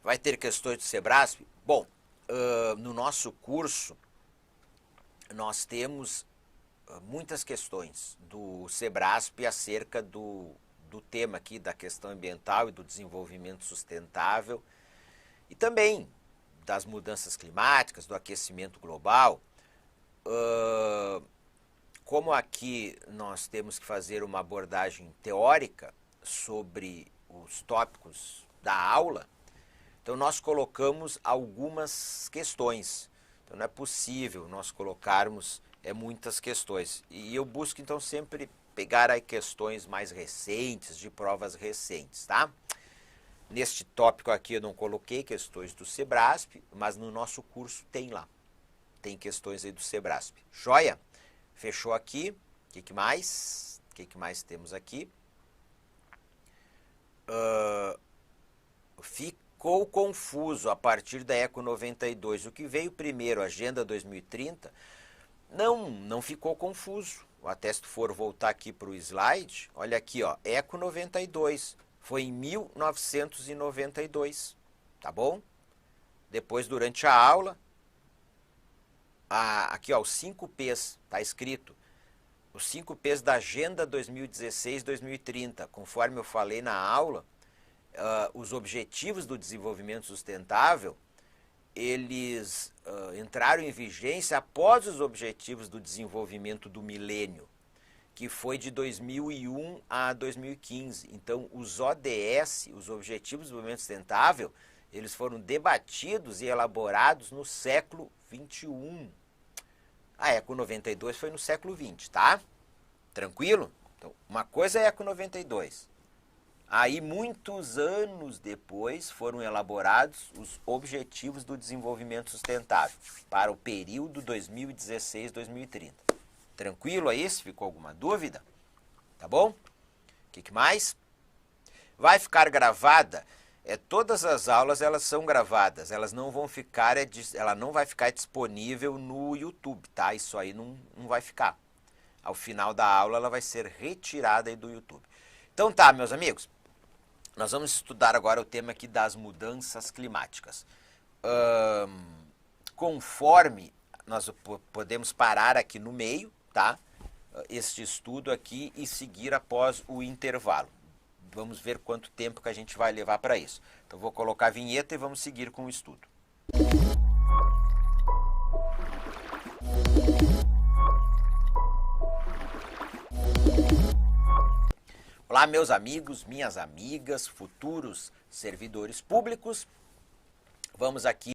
vai ter questões do Sebrasp? Bom, no nosso curso, nós temos muitas questões do Sebrasp acerca do tema aqui da questão ambiental e do desenvolvimento sustentável e também das mudanças climáticas, do aquecimento global. Como aqui nós temos que fazer uma abordagem teórica sobre os tópicos da aula, então nós colocamos algumas questões. Então não é possível nós colocarmos muitas questões. E eu busco então sempre pegar aí questões mais recentes, de provas recentes, tá? Neste tópico aqui eu não coloquei questões do Sebrasp, mas no nosso curso tem lá. Tem questões aí do Sebrasp. Joia? Fechou aqui. O que mais? O que mais temos aqui? Ficou confuso a partir da Eco 92. O que veio primeiro, Agenda 2030? Não ficou confuso. Até se tu for voltar aqui para o slide, olha aqui, ó, Eco 92, foi em 1992, tá bom? Depois, durante a aula, aqui, ó, os 5 P's, tá escrito, os 5 P's da Agenda 2016-2030, conforme eu falei na aula, os objetivos do desenvolvimento sustentável, eles entraram em vigência após os objetivos do desenvolvimento do milênio, que foi de 2001 a 2015. Então, os ODS, os Objetivos de Desenvolvimento Sustentável, eles foram debatidos e elaborados no século 21. A Eco 92 foi no século 20, tá? Tranquilo? Então, uma coisa é a Eco 92. Aí, muitos anos depois, foram elaborados os Objetivos do Desenvolvimento Sustentável para o período 2016-2030. Tranquilo aí? Se ficou alguma dúvida? Tá bom? O que mais? Vai ficar gravada? Todas as aulas elas são gravadas, elas não vão ficar, ela não vai ficar disponível no YouTube, tá? Isso aí não vai ficar. Ao final da aula ela vai ser retirada aí do YouTube. Então tá, meus amigos. Nós vamos estudar agora o tema aqui das mudanças climáticas. Conforme nós podemos parar aqui no meio, tá? Este estudo aqui e seguir após o intervalo. Vamos ver quanto tempo que a gente vai levar para isso. Então vou colocar a vinheta e vamos seguir com o estudo. Olá, meus amigos, minhas amigas, futuros servidores públicos. Vamos aqui